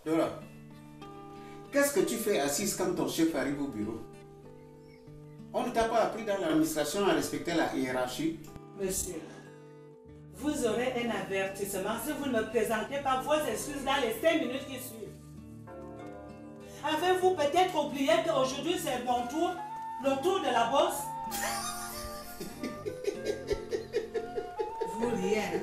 Dora, qu'est-ce que tu fais assise quand ton chef arrive au bureau? On ne t'a pas appris dans l'administration à respecter la hiérarchie? Monsieur, vous aurez un avertissement si vous ne me présentez pas vos excuses dans les 5 minutes qui suivent. Avez-vous peut-être oublié qu'aujourd'hui c'est mon tour, le tour de la bosse? Vous riez.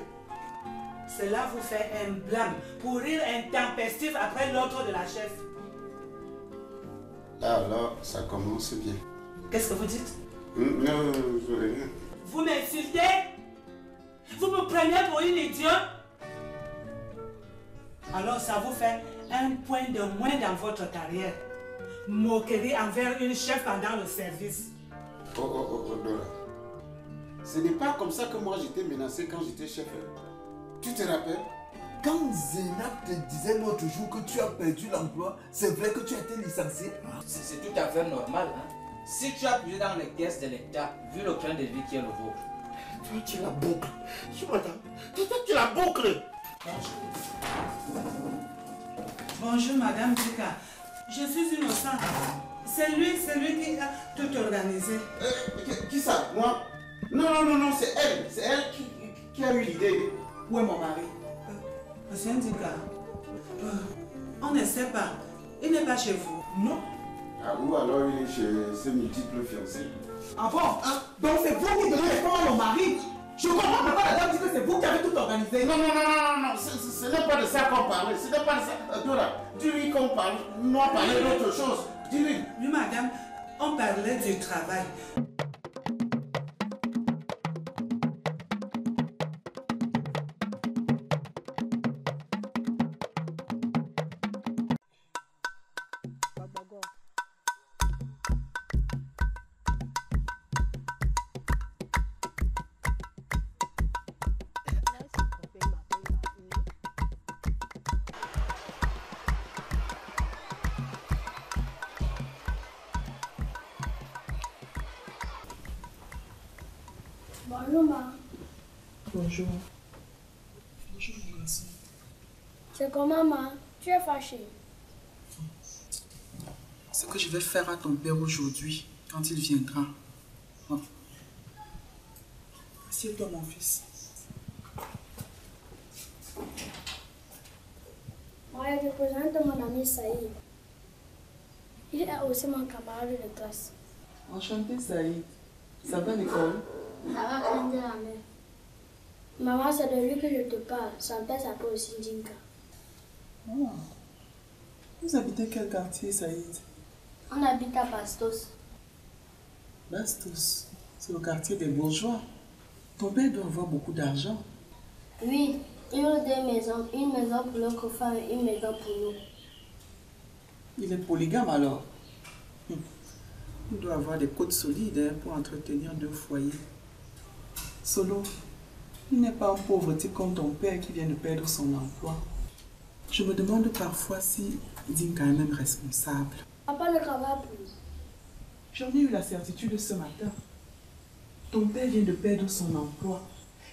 Cela vous fait un blâme pour rire intempestif après l'ordre de la chef. Là, alors, ça commence bien. Qu'est-ce que vous dites? Non, je veux rien. Vous m'insultez? Vous me prenez pour une idiote? Alors ça vous fait un point de moins dans votre carrière. Moquerie envers une chef pendant le service. Oh, Dora. Ce n'est pas comme ça que moi j'étais menacé quand j'étais chef. Tu te rappelles? Quand Zénab te disait l'autre jour que tu as perdu l'emploi, c'est vrai que tu as été licencié? C'est tout à fait normal. Hein? Si tu as puisé dans les caisses de l'État, vu le train de vie qui est le vôtre. Toi, tu la boucles. Je m'attends. Toi, tu la boucles. Bonjour Madame Dika. Je suis innocente. C'est lui qui a tout organisé. Qui ça? Moi? Non, c'est elle. C'est elle qui a eu l'idée. Où est mon mari? Monsieur Ndika, on ne sait pas. Il n'est pas chez vous. Non. Ah, ou alors il est chez ses multiples fiancés. Ah bon? Donc c'est vous qui donnez les fonds à mon mari? Je comprends pourquoi la dame dit que c'est vous qui avez tout organisé. Non, ce n'est pas de ça qu'on parlait. Ce n'est pas de ça. Dora, dis-lui qu'on parle. Nous on parlait d'autre chose. Dis-lui. Oui, madame, on parlait du travail. Bonjour, ma. Bonjour. Bonjour, mon garçon. C'est comment, ma? Tu es fâchée? Ce que je vais faire à ton père aujourd'hui, quand il viendra. Assieds-toi, mon fils. Moi, je présente mon ami Saïd. Il est aussi mon camarade de classe. Enchanté, Saïd. Ça va l'école? Ça va prendre la main. Maman, c'est de lui que je te parle. Son père s'appelle aussi Dinka. Oh. Vous habitez quel quartier, Saïd? On habite à Bastos. Bastos, c'est le quartier des bourgeois. Ton père doit avoir beaucoup d'argent. Oui, il a 2 maisons. Une maison pour l'autre femme et une maison pour nous. Il est polygame alors. Il doit avoir des côtes solides pour entretenir 2 foyers. Solo, il n'est pas un pauvre type comme ton père qui vient de perdre son emploi. Je me demande parfois si Dinka est même responsable. Papa ne travaille plus. J'en ai eu la certitude ce matin. Ton père vient de perdre son emploi.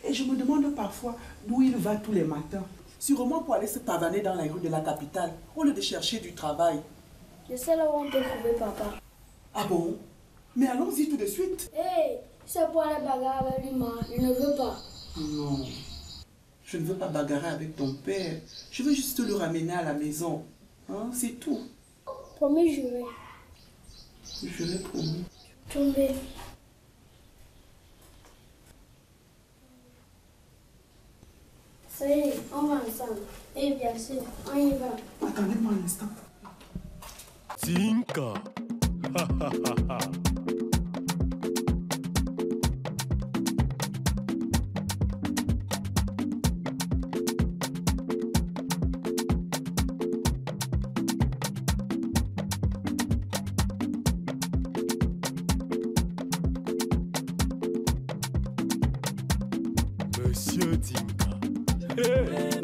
Et je me demande parfois d'où il va tous les matins. Sûrement pour aller se pavaner dans les rues de la capitale, au lieu de chercher du travail. Je sais là où on peut trouver papa. Ah bon? Mais allons-y tout de suite. Hé, c'est pour aller bagarrer avec lui, ma. Je ne veux pas. Non, je ne veux pas bagarrer avec ton père. Je veux juste le ramener à la maison. Hein, c'est tout. Promis, juré. Je l'ai promis. Tombé. Ça y est, on va ensemble. Et bien sûr, on y va. Attendez-moi un instant. Dinka. Monsieur Dinka. Hey.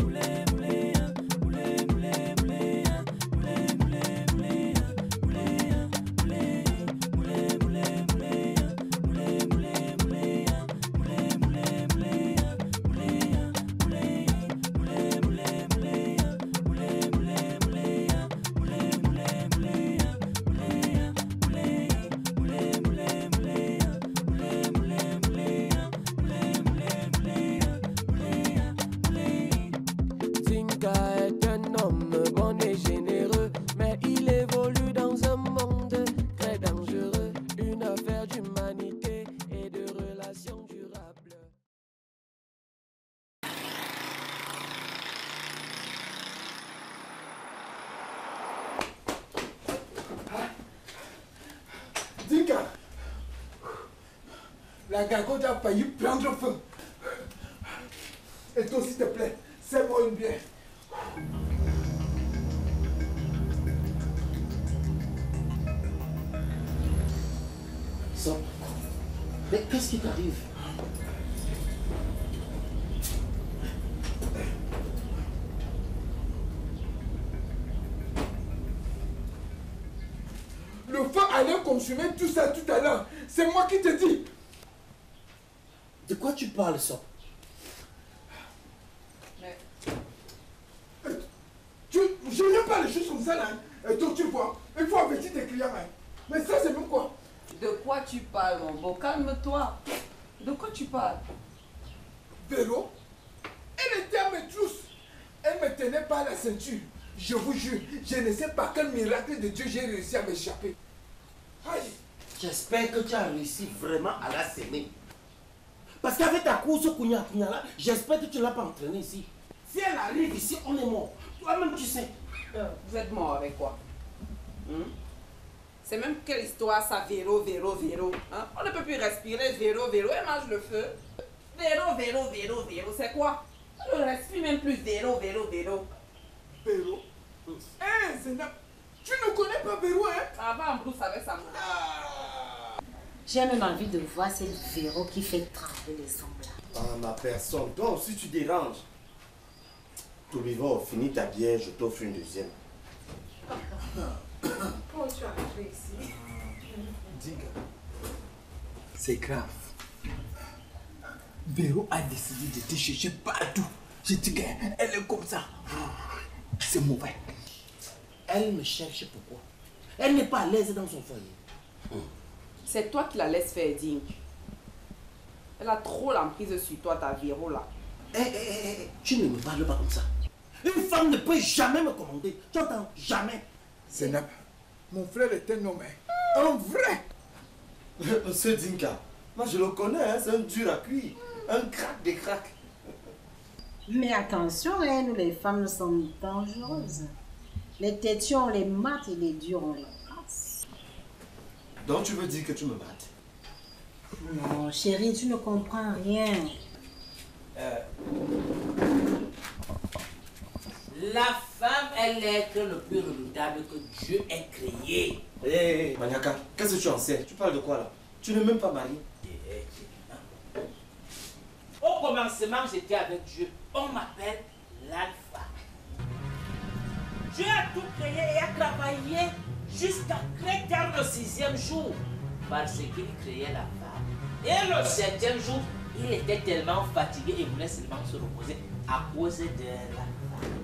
La gargote a failli prendre feu. Et toi, s'il te plaît, serre-moi une bière. Ça. Mais qu'est-ce qui t'arrive? Le feu allait consumer tout ça tout à l'heure. C'est moi qui te dis. De quoi tu parles, ça? Je n'aime pas les choses comme ça là. Et donc tu vois, il faut avertir tes clients. Hein. Mais ça c'est même quoi? De quoi tu parles, mon beau? Calme-toi. De quoi tu parles? Véro, elle était à mes trousses. Elle me tenait par la ceinture. Je vous jure, je ne sais pas quel miracle de Dieu j'ai réussi à m'échapper. Aïe. J'espère que tu as réussi vraiment à la semer. Parce qu'avec ta course Kounia là, j'espère que tu ne l'as pas entraînée ici. Si elle arrive ici, on est mort. Toi-même, tu sais. Vous êtes mort avec quoi? C'est même quelle histoire ça, Véro, Véro, Véro. Hein? On ne peut plus respirer, Véro, Véro, elle mange le feu. Véro, Véro, Véro, Véro, c'est quoi? On ne respire même plus Véro, Véro, Véro. Véro? Eh, Zénab, tu ne connais pas Véro, hein? Avant, en plus, avec sa main. J'ai même envie de voir cette Véro qui fait trembler les ombres là. Ah, ma personne, toi aussi tu déranges. Toubivo, finis ta bière, je t'offre une deuxième. Comment tu es arrivé ici? Dinga, c'est grave. Véro a décidé de te chercher partout. Je te dis, elle est comme ça. C'est mauvais. Elle me cherche pourquoi? Elle n'est pas à l'aise dans son foyer. C'est toi qui la laisses faire, Ding. Elle a trop l'emprise sur toi, ta Véro là. Tu ne me parles pas comme ça. Une femme ne peut jamais me commander. Tu entends? Jamais. Zénab, mon frère est un homme. Un vrai. Monsieur Dinka, moi je le connais, hein, c'est un dur à cuire. Un crack des cracks. Mais attention, hein, nous les femmes, nous sommes dangereuses. Les têtues, on les mate et les durs, on les casse. Donc tu veux dire que tu me battes? Non, chérie, tu ne comprends rien. La femme est l'être le plus redoutable que Dieu ait créé. Hé, Maniaka, qu'est-ce que tu en sais? Tu parles de quoi là? Tu n'es même pas marié. Au commencement, j'étais avec Dieu. On m'appelle l'alpha. Dieu a tout créé et a travaillé jusqu'à très tard le 6e jour. Parce qu'il créait la femme. Et le 7e jour, il était tellement fatigué et voulait seulement se reposer à cause de la femme.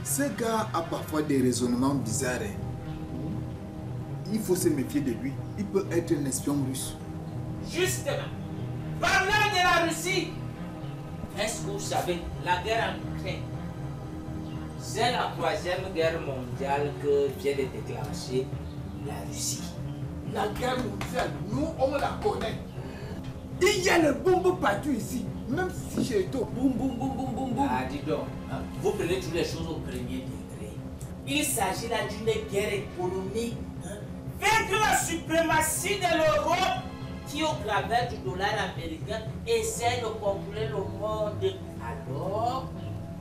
Ce gars a parfois des raisonnements bizarres. Il faut se méfier de lui. Il peut être un espion russe. Justement, parlant de la Russie, est-ce que vous savez, la guerre en Ukraine, c'est la 3e guerre mondiale que vient de déclencher la Russie. La guerre mondiale, nous on la connaît. Il y a les bombes partout ici, même si j'ai été au boum boum boum boum boum boum. Ah, dis donc, vous prenez toutes les choses au premier degré. Il s'agit là d'une guerre économique. Vaincre la suprématie de l'Europe qui, au travers du dollar américain, essaie de contrôler le monde. Alors,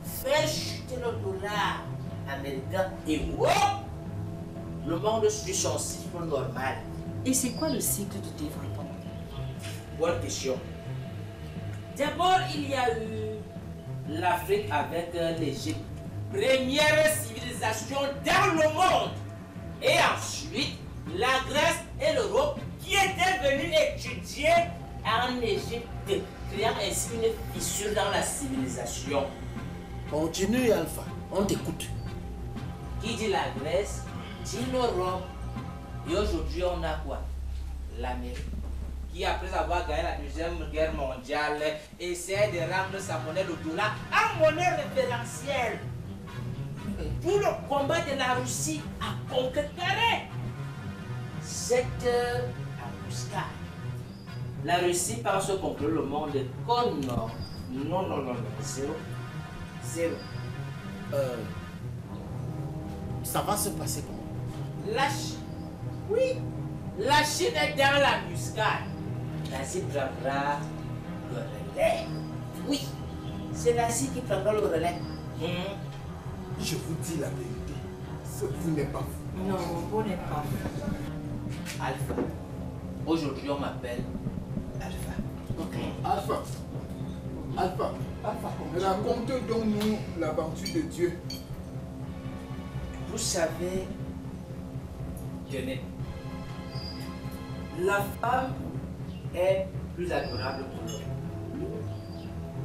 faire chuter le dollar américain et le monde suit son cycle normal. Et c'est quoi le cycle de développement? Bonne question. D'abord, il y a eu l'Afrique avec l'Égypte. Première civilisation dans le monde. Et ensuite, la Grèce et l'Europe qui étaient venus étudier en Égypte, créant ainsi une fissure dans la civilisation. Continue, Alpha, on t'écoute. Qui dit la Grèce, dit l'Europe. Et aujourd'hui, on a quoi? L'Amérique, qui après avoir gagné la 2e guerre mondiale, essaie de rendre sa monnaie, le dollar, en monnaie référentielle. Pour le combat de la Russie à conquérir cette embuscade. La Russie pense contrôler le monde comme non, zéro. Ça va se passer comment? La Chine, oui, La Chine est dans la muscade. L'Asie prendra le relais. Oui, c'est l'Asie qui prendra le relais. Je vous dis la vérité. Ce vous n'est pas vous. Non, vous n'êtes pas vous. Alpha. Aujourd'hui, on m'appelle Alpha. Alpha. Alpha. Raconte donc nous l'aventure de Dieu. Vous savez, tenez, la femme est plus adorable que l'homme.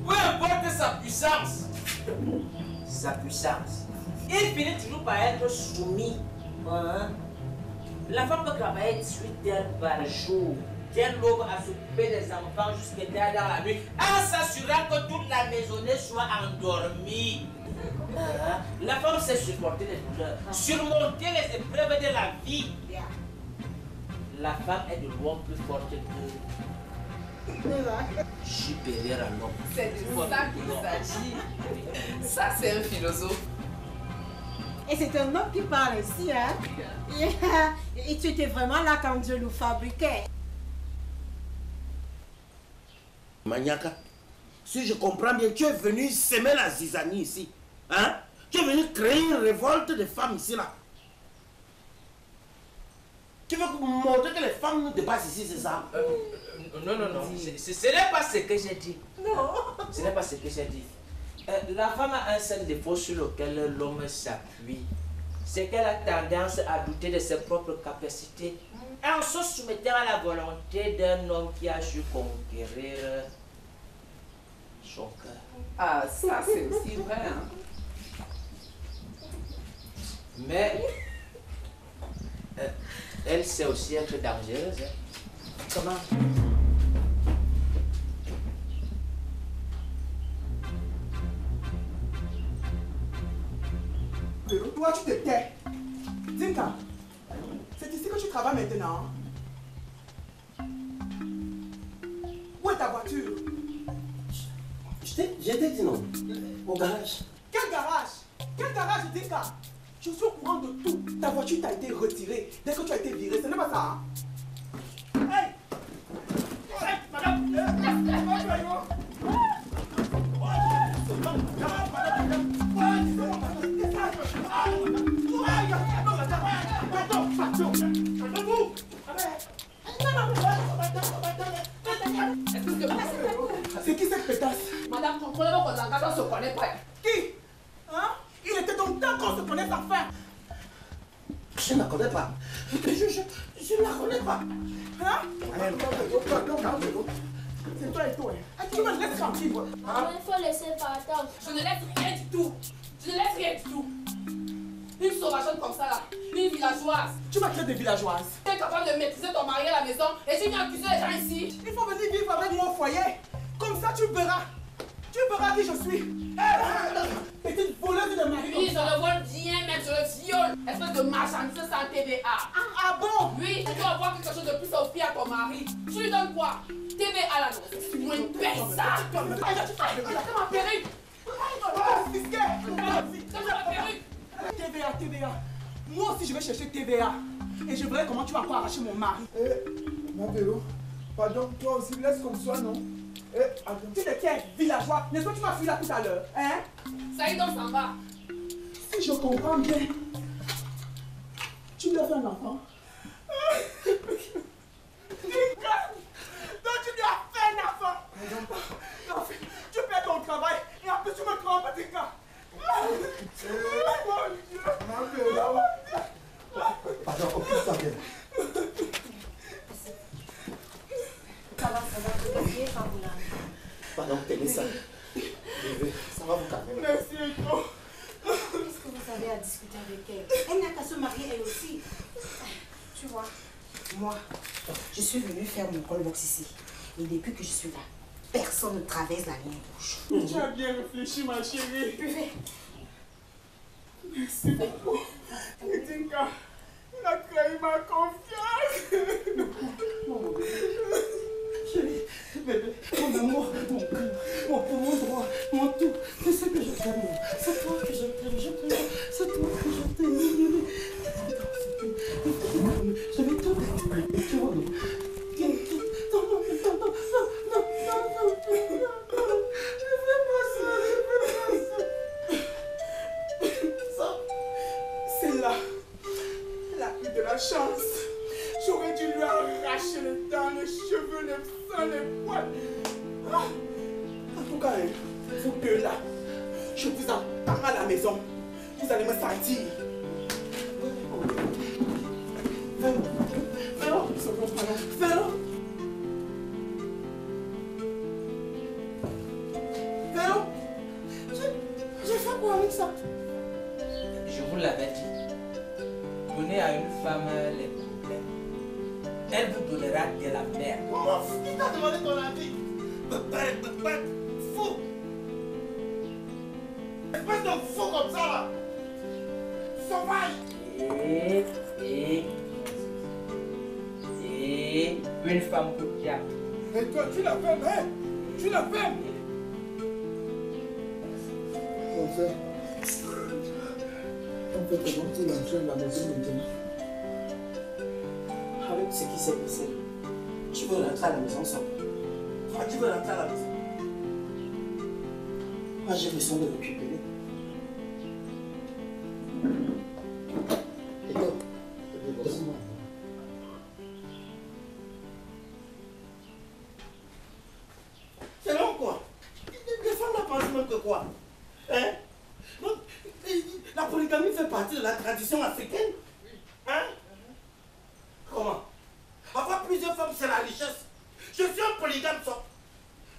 Peu importe sa puissance, il finit toujours par être soumis. Hein? La femme peut travailler 18 heures par jour, dès l'aube à s'occuper des enfants jusqu'à tard dans la nuit, en s'assurant que toute la maisonnée soit endormie. La femme sait supporter les douleurs, surmonter les épreuves de la vie. La femme est de loin plus forte que supérieure à l'homme. C'est de ça qu'il s'agit. Ça, c'est un philosophe. Et c'est un homme qui parle ici, hein? Et tu étais vraiment là quand Dieu nous fabriquait. Maniaka, si je comprends bien, tu es venu semer la zizanie ici. Hein? Tu es venu créer une révolte de femmes ici, là. Tu veux montrer que les femmes nous dépassent ici, c'est ça? Non. Ce n'est pas ce que j'ai dit. Non. Ce n'est pas ce que j'ai dit. La femme a un seul défaut sur lequel l'homme s'appuie. C'est qu'elle a tendance à douter de ses propres capacités en se soumettant à la volonté d'un homme qui a su conquérir son cœur. Ah, ça c'est aussi vrai. Hein? Mais elle sait aussi être dangereuse. Hein. Comment? Toi, tu te tais. Dinka, c'est ici que tu travailles maintenant. Où est ta voiture? Je t'ai dit non. Au garage. Quel garage? Quel garage, Dinka? Je suis au courant de tout. Ta voiture t'a été retirée dès que tu as été viré. Ce n'est pas ça, hein? Hey! Hey, madame! C'est qui cette pétasse? Madame, contrôlez-moi qu'on ne se connaît pas. Qui? Hein? Il était donc temps qu'on se connaisse enfin. Je ne la connais pas. Je ne la connais pas. Hein? C'est toi et toi. Tu me laisses tranquille. Maman, il faut laisser partir. Je ne laisse rien du tout. Je ne laisse rien du tout. Une sauvageonne comme ça là, une villageoise. Tu m'as créé des villageoises. Tu es capable de maîtriser ton mari à la maison et tu viens accuser les gens ici. Il faut venir vivre avec moi au foyer. Comme ça tu verras. Tu verras qui je suis. Petite voleuse de mari. Oui, je le vole bien, même je le viole. Espèce de marchandise sans TVA. Ah bon? Oui, tu dois avoir quelque chose de plus à offrir à ton mari. Tu lui donnes quoi? TVA là, non? Tu me payes ça. C'est ma perruque. TVA. Moi aussi je vais chercher TVA. Et je verrai comment tu vas encore arracher mon mari. Mon vélo, pardon, toi aussi laisse comme ça, non? Attends. Tu es quel villageois? N'est-ce pas que tu m'as fui là tout à l'heure? Hein? Ça y est, donc ça va. Si je comprends bien, tu lui as fait un enfant. Donc tu lui as fait un enfant. Non, tu perds ton travail et en plus tu me trompes, Dinka. Mon Dieu. Pardon, occupe-toi bien. Ça va, bébé, pas vous là. Pardon, tenez ça. Ça va vous calmer. Merci, Echo. Qu'est-ce que vous avez à discuter avec elle? Elle n'a qu'à se marier elle aussi. Tu vois, moi, je suis venue faire mon colbox ici. Et depuis que je suis là, personne ne traverse la ligne rouge. Tu as bien réfléchi, ma chérie. Buvez. Merci beaucoup. Dinka, il a trahi ma confiance. Chérie, bébé, mon amour, mon cœur, mon poumon droit, mon tout. Tu sais que je t'aime. C'est toi que je t'aime, C'est toi que je t'aime. Je vais tout expliquer. En tout cas, vous deux là, je vous attends à la maison. Vous allez me sentir. Véro, Véro. Véro, j'ai fait quoi avec ça? Je vous l'avais dit. Donnez à une femme les problèmes. Elle vous donnera de la merde. Qui t'a demandé ton avis? Fou! Espèce de fou comme ça là! Sauvage! Et une femme pour diable. Et toi, tu la fermes, hein? Tu la fermes! Mon frère, on peut te montrer l'entrée de la maison maintenant. Avec ce qui s'est passé, tu veux rentrer à la maison seul. Toi, tu veux rentrer à la maison? Moi, j'ai besoin de récupérer. C'est long quoi? Les femmes ne pensent même que quoi? Hein? Donc, la polygamie fait partie de la tradition africaine. Hein? Comment? Avoir plusieurs femmes, c'est la richesse. Je suis un polygame, ça.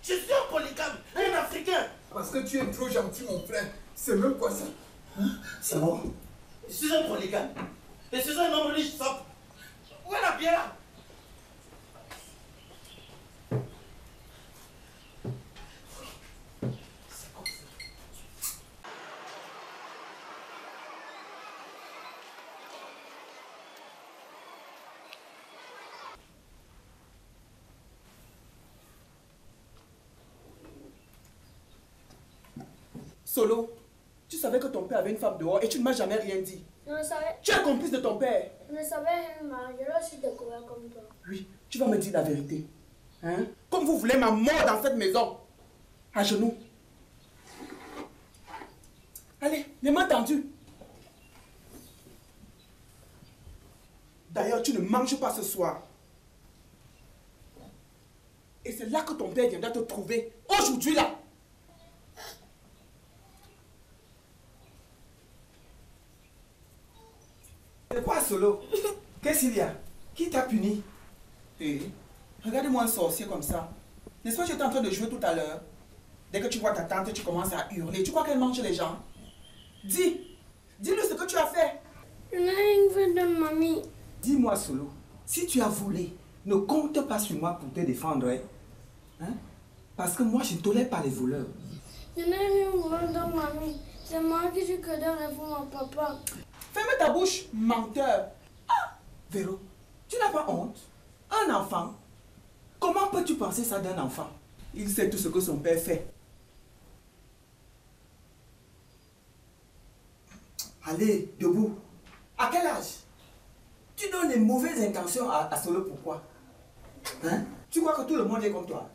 Je suis un polygame, un Africain. Parce que tu es trop gentil, mon frère. C'est même quoi ça? Hein? C'est bon. Je suis un polygame. Je suis un homme riche, ça. Où est la bière? Solo, tu savais que ton père avait une femme dehors et tu ne m'as jamais rien dit. Je ne savais. Tu es complice de ton père. Je ne savais rien, mais je l'ai aussi découvert comme toi. Oui, tu vas me dire la vérité. Hein? Comme vous voulez ma mort dans cette maison. À genoux. Allez, les mains tendues. D'ailleurs, tu ne manges pas ce soir. Et c'est là que ton père viendra te trouver. Aujourd'hui, là. C'est quoi, Solo? Qu'est-ce qu'il y a? Qui t'a puni? Regarde-moi un sorcier comme ça. N'est-ce pas que tu étais en train de jouer tout à l'heure? Dès que tu vois ta tante, tu commences à hurler. Tu crois qu'elle mange les gens? Dis-lui ce que tu as fait. Je n'ai rien fait de mamie. Dis-moi, Solo, si tu as volé, ne compte pas sur moi pour te défendre. Hein? Parce que moi, je ne tolère pas les voleurs. Je n'ai rien volé de mamie. C'est moi qui suis que dans pour mon papa. Ferme ta bouche, menteur. Ah, Véro, tu n'as pas honte? Un enfant? Comment peux-tu penser ça d'un enfant? Il sait tout ce que son père fait. Allez, debout. À quel âge? Tu donnes les mauvaises intentions à Solo, pourquoi? Hein? Tu crois que tout le monde est comme toi?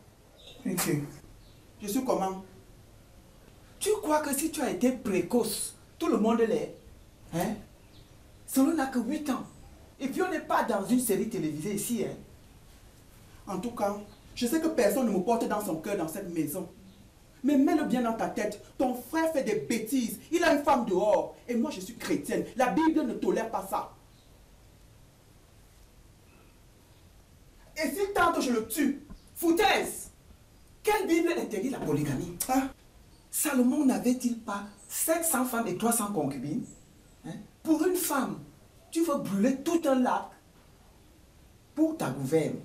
Je suis comment? Tu crois que si tu as été précoce, tout le monde l'est? Hein? Solo n'a que 8 ans. Et puis on n'est pas dans une série télévisée ici. Hein? En tout cas, je sais que personne ne me porte dans son cœur dans cette maison. Mais mets-le bien dans ta tête. Ton frère fait des bêtises. Il a une femme dehors. Et moi, je suis chrétienne. La Bible ne tolère pas ça. Et s'il tente, je le tue. Foutaise! Quelle Bible interdit la polygamie? Hein? Salomon n'avait-il pas 700 femmes et 300 concubines? Hein? Pour une femme, tu veux brûler tout un lac pour ta gouverne.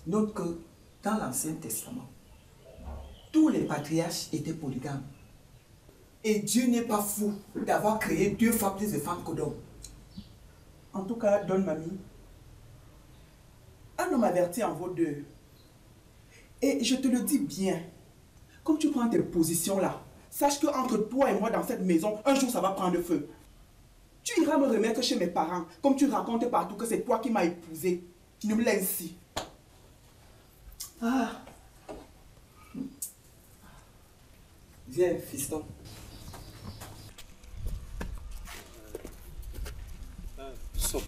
Note que dans l'Ancien Testament, tous les patriarches étaient polygames. Et Dieu n'est pas fou d'avoir créé 2 fois plus de femmes que d'hommes. En tout cas, donne mamie. Un homme averti en vaut 2. Et je te le dis bien, comme tu prends tes positions là, sache qu'entre toi et moi dans cette maison, un jour ça va prendre feu. Tu iras me remettre chez mes parents, comme tu racontes partout que c'est toi qui m'as épousé. Tu ne me laisses ici. Ah! Viens, fiston. So,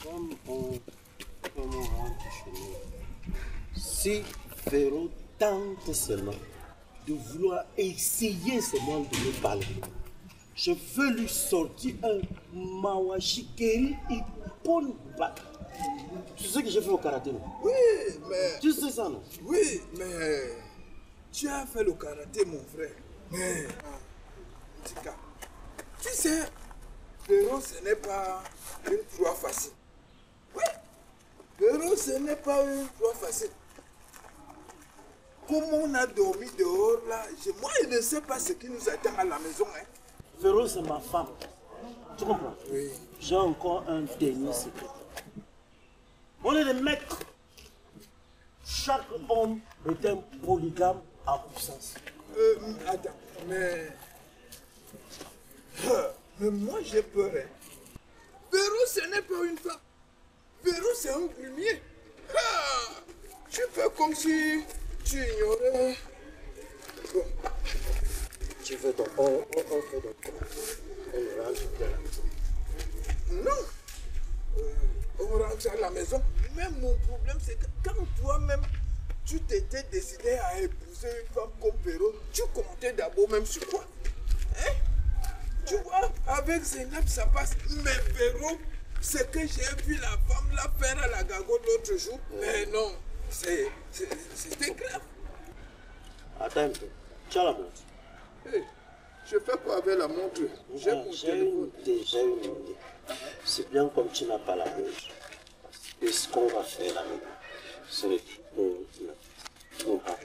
comme on rentre chez nous, Si Véro tente seulement de vouloir essayer seulement de me parler, je veux lui sortir un mawashikeri ipon bat. Tu sais que j'ai fait au karaté, non? Oui, mais... Tu sais ça, non? Oui, mais... Tu as fait le karaté, mon frère. Mais... Tika, tu sais, Véro, ce n'est pas une proie facile. Oui, Véro, ce n'est pas une proie facile. Comme on a dormi dehors là, moi je ne sais pas ce qui nous attend à la maison. Hein. Véro, c'est ma femme. Tu comprends? Oui. J'ai encore un dernier secret. On est des mecs. Chaque homme est un polygame à puissance. Attends, mais moi j'ai peur. Hein. Véro, ce n'est pas une femme. Véro, c'est un plumier. Tu fais comme si tu ignorais. Bon. Tu veux donc, on fait donc on rentre à la maison. Non. On rentre à la maison. Mais mon problème, c'est que quand toi-même, tu t'étais décidé à épouser une femme comme Véro, tu comptais d'abord même sur quoi? Hein? Tu vois, avec Zeynab, ça passe. Mais Véro, ce que j'ai vu la femme là faire à la gagote l'autre jour, mais non, c'était grave. Attends un peu. Tu as la montre? Hey, je fais quoi avec la montre? J'ai mon téléphone. Déjà une idée. C'est bien comme tu n'as pas la montre. Et ce qu'on va faire là maintenant, c'est on parle.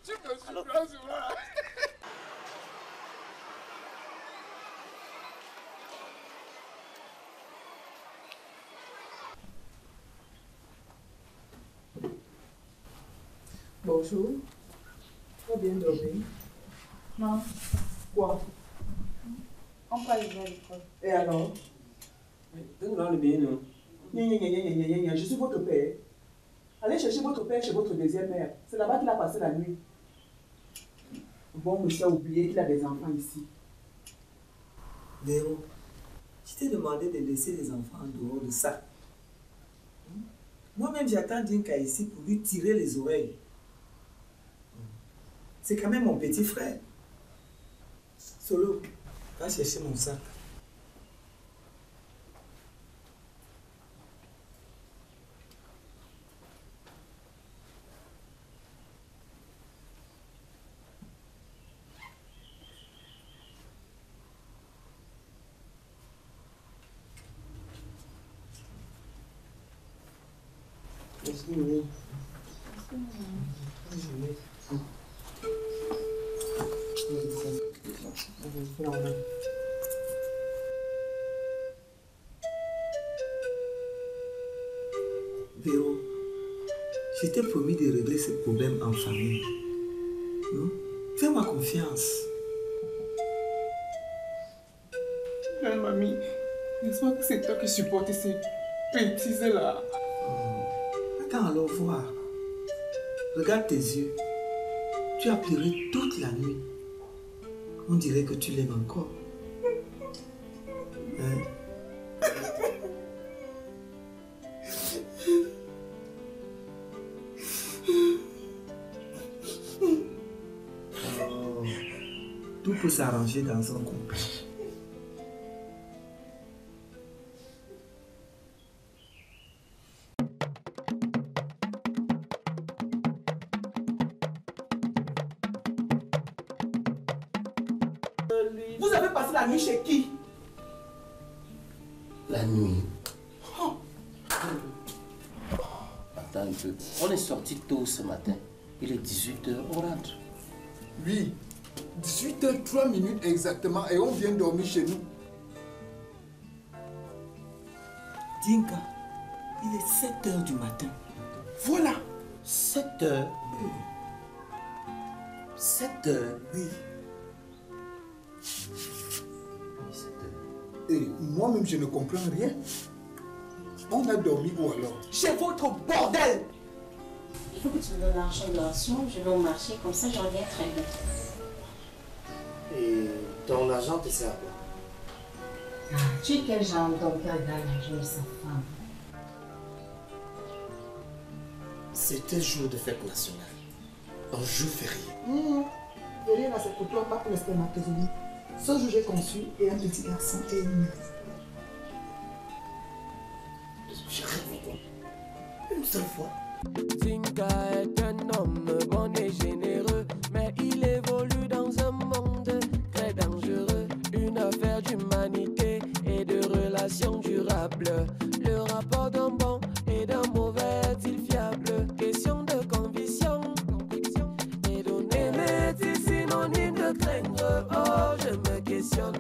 Tu me surprends souvent. Bonjour. Tu vas bien dormir? Non. Quoi? On peut aller à l'école. Et alors? Dans le bien, non? Je suis votre père. Allez chercher votre père chez votre deuxième mère. C'est là-bas qu'il a passé la nuit. Bon, monsieur a oublié qu'il a des enfants ici. Véro, je t'ai demandé de laisser les enfants en dehors de ça. Moi-même, j'attends Dinka ici pour lui tirer les oreilles. C'est quand même mon petit frère. Solo, va chercher mon sac. Merci. Véro, je t'ai promis de régler ce problème en famille. Fais-moi confiance. Mais mamie, n'est-ce pas que c'est toi qui supportes ces bêtises-là? Attends alors voir. Regarde tes yeux. Tu as pleuré toute la nuit. On dirait que tu l'aimes encore. Hein? Oh. Tout peut s'arranger dans un couple. Vous avez passé la nuit chez qui? La nuit. Attends un peu. On est sorti tôt ce matin. Il est 18h, on rentre. Oui, 18h03 exactement et on vient dormir chez nous. Dinka, il est 7h du matin. Voilà, 7h. 7h. Oui. Et moi-même, je ne comprends rien. On a dormi où alors? Chez votre bordel! Il faut que tu me donnes l'argent de la ration, je vais au marché, comme ça je reviens très vite. Et Ton argent te sert à quoi? Ah, tu es quel genre d'homme qui regarde l'argent de sa femme? C'était jour de fête nationale. Un jour férié. Férié là, c'est pour toi, pas pour les spermatozoïdes. Ce jour, j'ai conçu et un petit garçon et une mère. Je rêve une seule fois. Tinka est un homme bon et généreux, mais il évolue dans un monde très dangereux. Une affaire d'humanité et de relations durables. Le rapport d'un bon et d'un mauvais est-il fiable? Question de conviction et d'aimer est-il synonyme de craindre? Oh, je me questionne.